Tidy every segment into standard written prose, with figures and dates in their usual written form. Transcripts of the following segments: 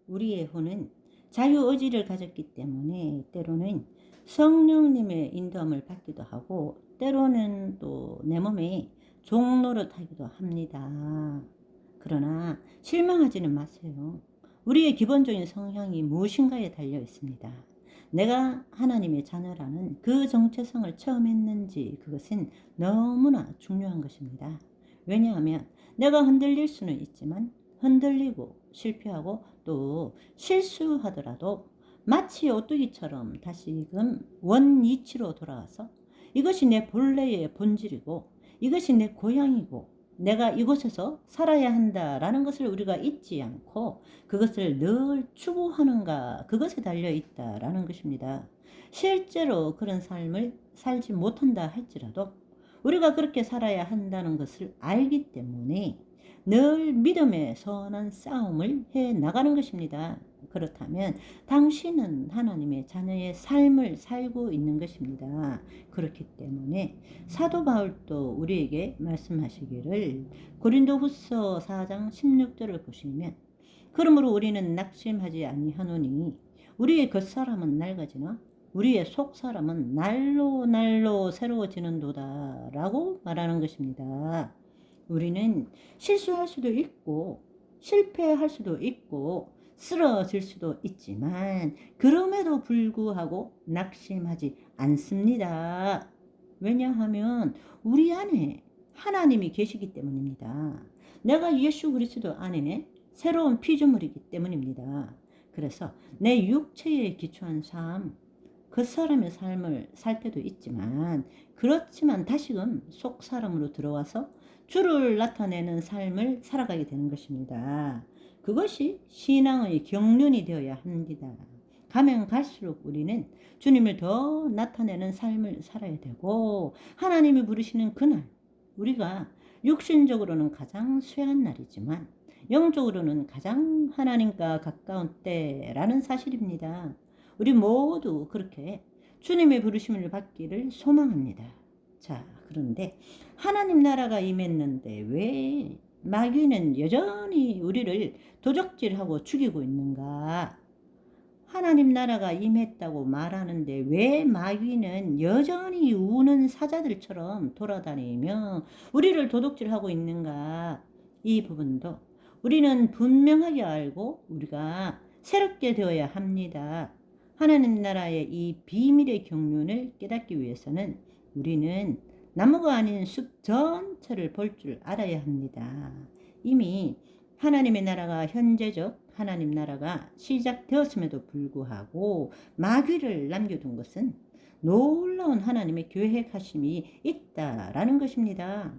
우리의 혼은 자유의지를 가졌기 때문에 때로는 성령님의 인도함을 받기도 하고 때로는 또 내 몸에 종노릇하기도 합니다. 그러나 실망하지는 마세요. 우리의 기본적인 성향이 무엇인가에 달려 있습니다. 내가 하나님의 자녀라는 그 정체성을 처음 했는지 그것은 너무나 중요한 것입니다. 왜냐하면 내가 흔들릴 수는 있지만 흔들리고 실패하고 또 실수하더라도 마치 오뚜기처럼 다시금 원위치로 돌아와서 이것이 내 본래의 본질이고 이것이 내 고향이고 내가 이곳에서 살아야 한다라는 것을 우리가 잊지 않고 그것을 늘 추구하는가 그것에 달려 있다라는 것입니다. 실제로 그런 삶을 살지 못한다 할지라도 우리가 그렇게 살아야 한다는 것을 알기 때문에 늘 믿음의 선한 싸움을 해 나가는 것입니다. 그렇다면 당신은 하나님의 자녀의 삶을 살고 있는 것입니다. 그렇기 때문에 사도 바울도 우리에게 말씀하시기를 고린도후서 4장 16절을 보시면 그러므로 우리는 낙심하지 아니하노니 우리의 겉사람은 낡아지나 우리의 속사람은 날로 날로 새로워지는도다 라고 말하는 것입니다. 우리는 실수할 수도 있고 실패할 수도 있고 쓰러질 수도 있지만 그럼에도 불구하고 낙심하지 않습니다. 왜냐하면 우리 안에 하나님이 계시기 때문입니다. 내가 예수 그리스도 안에 새로운 피조물이기 때문입니다. 그래서 내 육체에 기초한 삶, 그 사람의 삶을 살 때도 있지만 그렇지만 다시금 속 사람으로 들어와서 주를 나타내는 삶을 살아가게 되는 것입니다. 그것이 신앙의 경륜이 되어야 합니다. 가면 갈수록 우리는 주님을 더 나타내는 삶을 살아야 되고 하나님이 부르시는 그날 우리가 육신적으로는 가장 쇠한 날이지만 영적으로는 가장 하나님과 가까운 때라는 사실입니다. 우리 모두 그렇게 주님의 부르심을 받기를 소망합니다. 자, 그런데 하나님 나라가 임했는데 왜 마귀는 여전히 우리를 도적질하고 죽이고 있는가? 하나님 나라가 임했다고 말하는데 왜 마귀는 여전히 우는 사자들처럼 돌아다니며 우리를 도둑질하고 있는가? 이 부분도 우리는 분명하게 알고 우리가 새롭게 되어야 합니다. 하나님 나라의 이 비밀의 경륜을 깨닫기 위해서는 우리는 나무가 아닌 숲 전체를 볼 줄 알아야 합니다. 이미 하나님의 나라가 현재적 하나님 나라가 시작되었음에도 불구하고 마귀를 남겨둔 것은 놀라운 하나님의 계획하심이 있다라는 것입니다.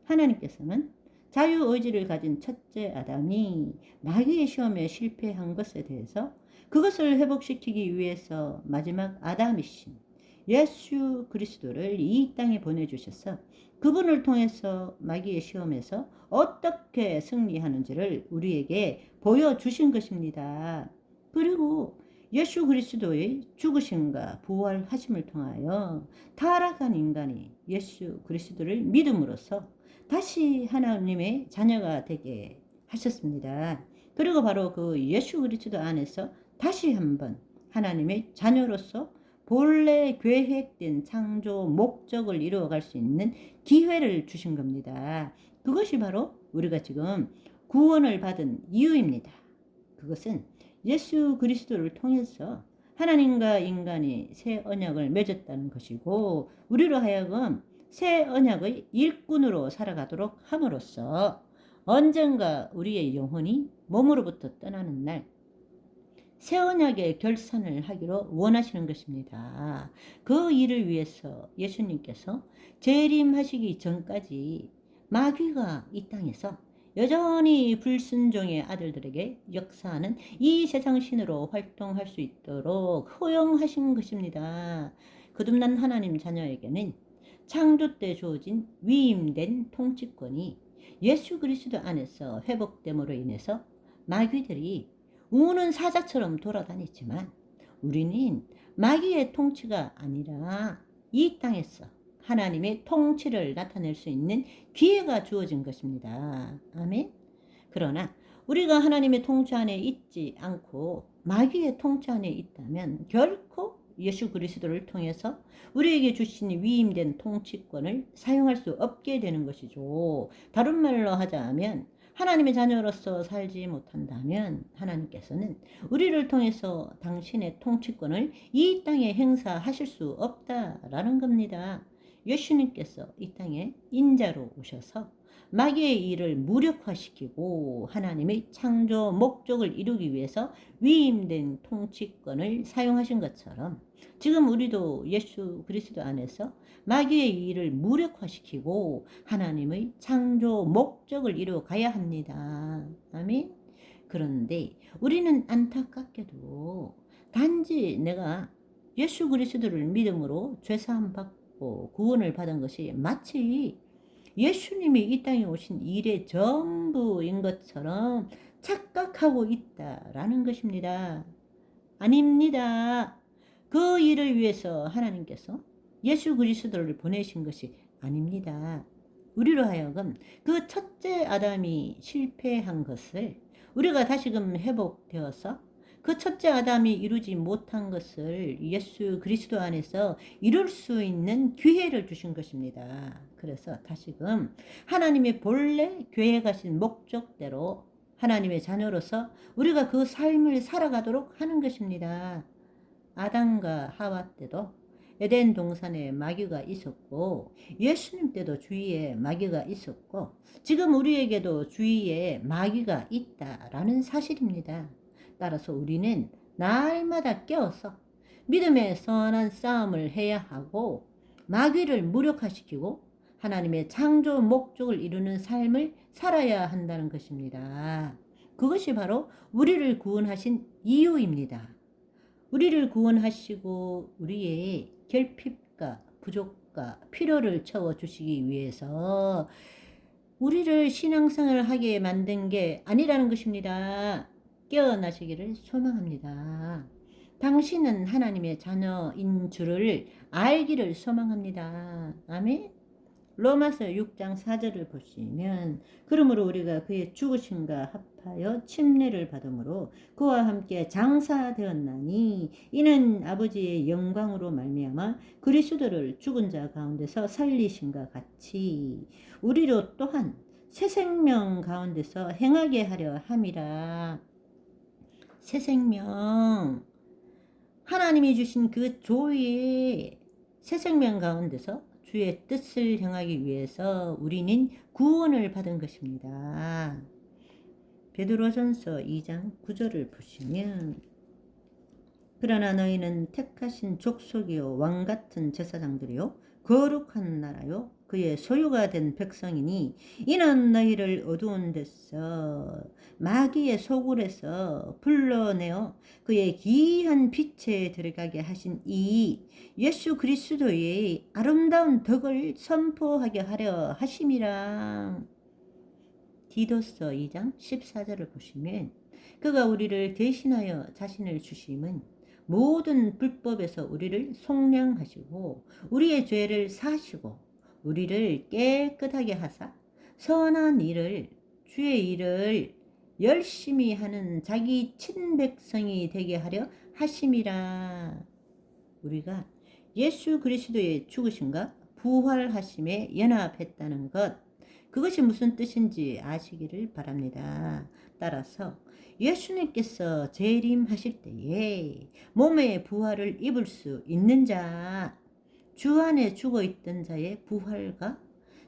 하나님께서는 자유의지를 가진 첫째 아담이 마귀의 시험에 실패한 것에 대해서 그것을 회복시키기 위해서 마지막 아담이신 예수 그리스도를 이 땅에 보내주셔서 그분을 통해서 마귀의 시험에서 어떻게 승리하는지를 우리에게 보여주신 것입니다. 그리고 예수 그리스도의 죽으심과 부활하심을 통하여 타락한 인간이 예수 그리스도를 믿음으로써 다시 하나님의 자녀가 되게 하셨습니다. 그리고 바로 그 예수 그리스도 안에서 다시 한번 하나님의 자녀로서 본래 계획된 창조 목적을 이루어갈 수 있는 기회를 주신 겁니다. 그것이 바로 우리가 지금 구원을 받은 이유입니다. 그것은 예수 그리스도를 통해서 하나님과 인간이 새 언약을 맺었다는 것이고 우리로 하여금 새 언약의 일꾼으로 살아가도록 함으로써 언젠가 우리의 영혼이 몸으로부터 떠나는 날 새 언약의 결산을 하기로 원하시는 것입니다. 그 일을 위해서 예수님께서 재림하시기 전까지 마귀가 이 땅에서 여전히 불순종의 아들들에게 역사하는 이 세상 신으로 활동할 수 있도록 허용하신 것입니다. 거듭난 하나님 자녀에게는 창조 때 주어진 위임된 통치권이 예수 그리스도 안에서 회복됨으로 인해서 마귀들이 우는 사자처럼 돌아다니지만 우리는 마귀의 통치가 아니라 이 땅에서 하나님의 통치를 나타낼 수 있는 기회가 주어진 것입니다. 아멘. 그러나 우리가 하나님의 통치 안에 있지 않고 마귀의 통치 안에 있다면 결코 예수 그리스도를 통해서 우리에게 주신 위임된 통치권을 사용할 수 없게 되는 것이죠. 다른 말로 하자면 하나님의 자녀로서 살지 못한다면 하나님께서는 우리를 통해서 당신의 통치권을 이 땅에 행사하실 수 없다라는 겁니다. 예수님께서 이 땅에 인자로 오셔서 마귀의 일을 무력화시키고 하나님의 창조 목적을 이루기 위해서 위임된 통치권을 사용하신 것처럼 지금 우리도 예수 그리스도 안에서 마귀의 일을 무력화시키고 하나님의 창조 목적을 이루어 가야 합니다. 아멘. 그런데 우리는 안타깝게도 단지 내가 예수 그리스도를 믿음으로 죄사함 받고 구원을 받은 것이 마치 예수님이 이 땅에 오신 일의 전부인 것처럼 착각하고 있다라는 것입니다. 아닙니다. 그 일을 위해서 하나님께서 예수 그리스도를 보내신 것이 아닙니다. 우리로 하여금 그 첫째 아담이 실패한 것을 우리가 다시금 회복되어서 그 첫째 아담이 이루지 못한 것을 예수 그리스도 안에서 이룰 수 있는 기회를 주신 것입니다. 그래서 다시금 하나님의 본래 계획하신 목적대로 하나님의 자녀로서 우리가 그 삶을 살아가도록 하는 것입니다. 아담과 하와 때도 에덴 동산에 마귀가 있었고 예수님 때도 주위에 마귀가 있었고 지금 우리에게도 주위에 마귀가 있다라는 사실입니다. 따라서 우리는 날마다 깨어서 믿음의 선한 싸움을 해야 하고 마귀를 무력화시키고 하나님의 창조 목적을 이루는 삶을 살아야 한다는 것입니다. 그것이 바로 우리를 구원하신 이유입니다. 우리를 구원하시고 우리의 결핍과 부족과 필요를 채워주시기 위해서 우리를 신앙생활을 하게 만든 게 아니라는 것입니다. 깨어나시기를 소망합니다. 당신은 하나님의 자녀인 줄을 알기를 소망합니다. 아멘. 로마서 6장 4절을 보시면 그러므로 우리가 그의 죽으심과 합하여 침례를 받음으로 그와 함께 장사되었나니 이는 아버지의 영광으로 말미암아 그리스도를 죽은 자 가운데서 살리심과 같이 우리로 또한 새 생명 가운데서 행하게 하려 함이라. 새 생명, 하나님이 주신 그 조의 새 생명 가운데서 주의 뜻을 행하기 위해서 우리는 구원을 받은 것입니다. 베드로전서 2장 9절을 보시면 그러나 너희는 택하신 족속이요 왕같은 제사장들이요 거룩한 나라요 그의 소유가 된 백성이니 이는 너희를 어두운 데서 마귀의 소굴에서 불러내어 그의 귀한 빛에 들어가게 하신 이 예수 그리스도의 아름다운 덕을 선포하게 하려 하심이라. 디도서 2장 14절을 보시면 그가 우리를 대신하여 자신을 주심은 모든 불법에서 우리를 속량하시고 우리의 죄를 사시고 우리를 깨끗하게 하사 선한 일을 주의 일을 열심히 하는 자기 친백성이 되게 하려 하심이라. 우리가 예수 그리스도의 죽으심과 부활하심에 연합했다는 것, 그것이 무슨 뜻인지 아시기를 바랍니다. 따라서 예수님께서 재림하실 때에 몸의 부활을 입을 수 있는 자, 주 안에 죽어있던 자의 부활과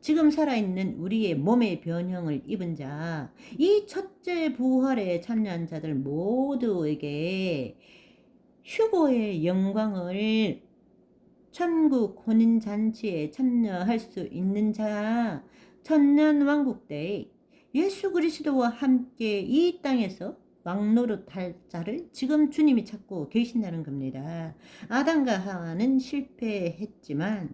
지금 살아있는 우리의 몸의 변형을 입은 자, 이 첫째 부활에 참여한 자들 모두에게 휴거의 영광을 천국 혼인잔치에 참여할 수 있는 자, 천년왕국 때 예수 그리스도와 함께 이 땅에서 왕노릇할 자를 지금 주님이 찾고 계신다는 겁니다. 아담과 하와는 실패했지만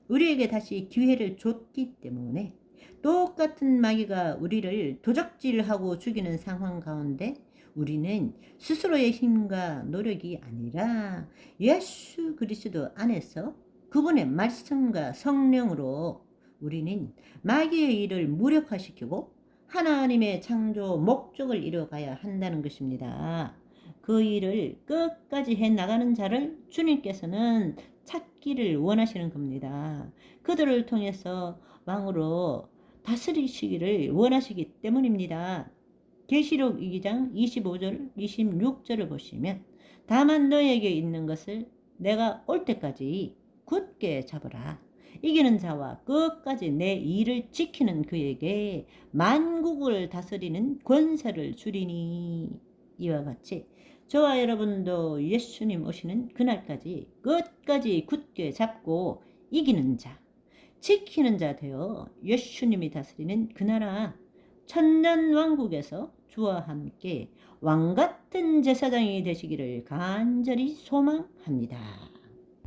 우리에게 다시 기회를 줬기 때문에 똑같은 마귀가 우리를 도적질하고 죽이는 상황 가운데 우리는 스스로의 힘과 노력이 아니라 예수 그리스도 안에서 그분의 말씀과 성령으로 우리는 마귀의 일을 무력화시키고 하나님의 창조 목적을 이뤄가야 한다는 것입니다. 그 일을 끝까지 해나가는 자를 주님께서는 찾기를 원하시는 겁니다. 그들을 통해서 왕으로 다스리시기를 원하시기 때문입니다. 계시록 2장 25절 26절을 보시면 다만 너에게 있는 것을 내가 올 때까지 굳게 잡으라. 이기는 자와 끝까지 내 일을 지키는 그에게 만국을 다스리는 권세를 주리니. 이와 같이 저와 여러분도 예수님 오시는 그날까지 끝까지 굳게 잡고 이기는 자, 지키는 자 되어 예수님이 다스리는 그 나라 천년왕국에서 주와 함께 왕같은 제사장이 되시기를 간절히 소망합니다.